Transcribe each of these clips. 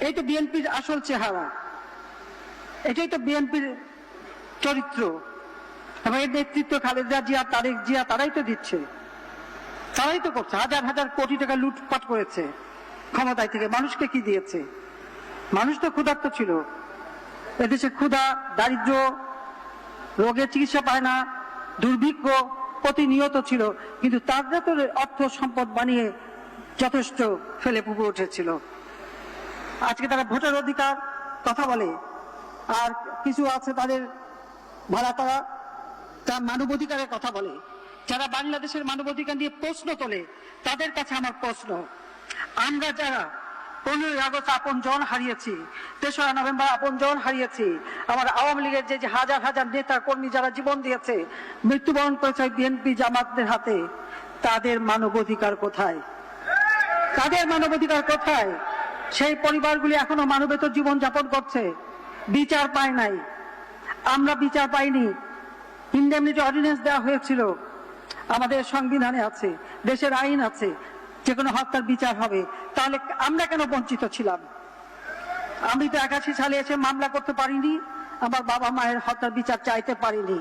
এই তো বিএনপির আসল চেহারা, এটাই তো বিএনপির চরিত্র। এবং এর নেতৃত্ব খালেদা জিয়া, তারেক জিয়া, তারাই তো দিচ্ছে, তারাই তো করছে। হাজার হাজার কোটি টাকা লুটপাট করেছে ক্ষমতায় থেকে। মানুষকে কি দিয়েছে? মানুষ তো ক্ষুধার্ত ছিল। এদেশে ক্ষুধা, দারিদ্র, রোগের চিকিৎসা পায় না, দুর্ভিক্ষ প্রতিনিয়ত ছিল, কিন্তু তারা তো অর্থ সম্পদ বানিয়ে যথেষ্ট ফেলে পুকুরে উঠেছিল। আজকে তারা ভোটের অধিকার কথা বলে, আর কিছু আছে তাদের ভাড়া করা, তার মানবাধিকারের কথা বলে। যারা বাংলাদেশের মানবাধিকার নিয়ে প্রশ্ন তোলে, তাদের কাছে আমার প্রশ্ন, আমরা যারা 15ই আগস্ট আপন জন হারিয়েছি, 3রা নভেম্বর আপন জন হারিয়েছি, আমার আওয়ামী লীগের যে হাজার হাজার নেতা কর্মী যারা জীবন দিয়েছে, মৃত্যুবরণ করেছে বিএনপি জামাতের হাতে, তাদের মানবাধিকার কোথায়? তাদের মানবাধিকার কোথায়? সেই পরিবারগুলি এখনো মানবেতর জীবন যাপন করছে, বিচার পায় নাই। আমরা বিচার পাইনি। ইনডেমনিটি অর্ডিন্যান্স দেওয়া হয়েছিল, আমাদের সংবিধানে আছে, দেশের আইন আছে, যে কোনো হত্যার বিচার হবে। তাহলে আমরা কেন বঞ্চিত ছিলাম? আমি তো 81 সালে এসে মামলা করতে পারিনি, আমার বাবা মায়ের হত্যার বিচার চাইতে পারিনি।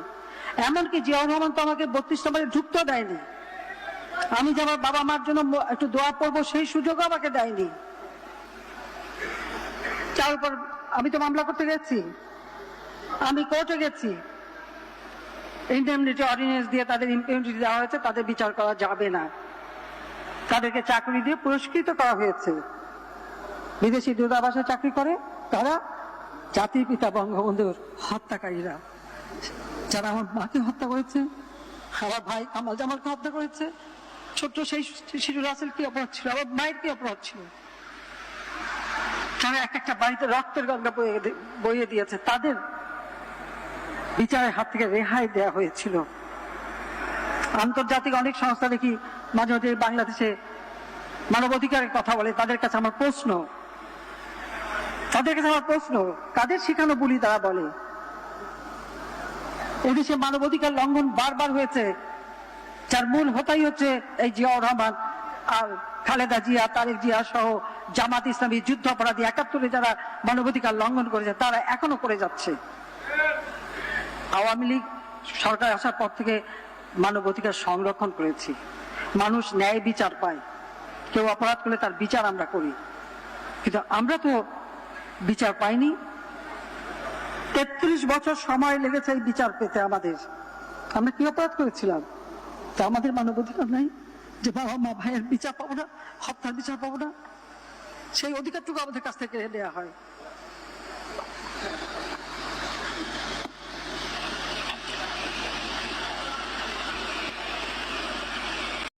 এমনকি জিয়াউর রহমান তো আমাকে 32 নম্বরে ঢুকতে দেয়নি। আমি যে আমার বাবা মার জন্য একটু দোয়া পড়বো, সেই সুযোগও আমাকে দেয়নি। তার উপর আমি তো মামলা করতে গেছি, আমি কোর্টে গেছি, ইনডেমনিটি অর্ডিন্যান্স দিয়ে তাদের ইমপিউনিটি দেওয়া হয়েছে, তাদের বিচার করা যাবে না। তাদেরকে চাকরি দিয়ে পুরস্কৃত করা হয়েছে। বিদেশি দূতাবাসে চাকরি করে তারা জাতির পিতা বঙ্গবন্ধুর হত্যাকারীরা, যারা আমার মাকে হত্যা করেছে, আমার ভাই কামাল জামালকে হত্যা করেছে। ছোট্ট সেই শিশু রাসেল কি অপরাধ ছিল? আমার মায়ের কি অপরাধ ছিল? তারা এক একটা বাড়িতে রক্তের গঙ্গা বইয়ে দিয়েছে, তাদের বিচারের হাত থেকে রেহাই দেওয়া হয়েছিল। আন্তর্জাতিক অনেক সংস্থা দেখি মাঝে মাঝে বাংলাদেশে মানবাধিকারের কথা বলে, তাদের কাছে আমার প্রশ্ন, কাদের শিখানো বলি তারা বলে? এদেশে মানবাধিকার লঙ্ঘন বারবার হয়েছে, যার মূল হোতাই হচ্ছে এই জিয়াউর রহমান আর খালেদা জিয়া, তারেক জিয়া সহ জামাত ইসলামী, যুদ্ধ অপরাধী 71-এ যারা মানবাধিকার লঙ্ঘন করেছে, তারা এখনো করে যাচ্ছে। আওয়ামী লীগ সরকার আসার পর থেকে মানবাধিকার সংরক্ষণ করেছি, মানুষ ন্যায় বিচার পায়। কেউ অপরাধ করলে তার বিচার আমরা করি, কিন্তু আমরা তো বিচার পাইনি। 33 বছর সময় লেগেছে এই বিচার পেতে আমাদের। আমরা কি অপরাধ করেছিলাম? তা আমাদের মানবাধিকার নাই যে বাবা মা ভাইয়ের বিচার পাবো না, হত্যার বিচার পাবো না? সেই অধিকারটুকু আমাদের কাছ থেকে নেওয়া হয়।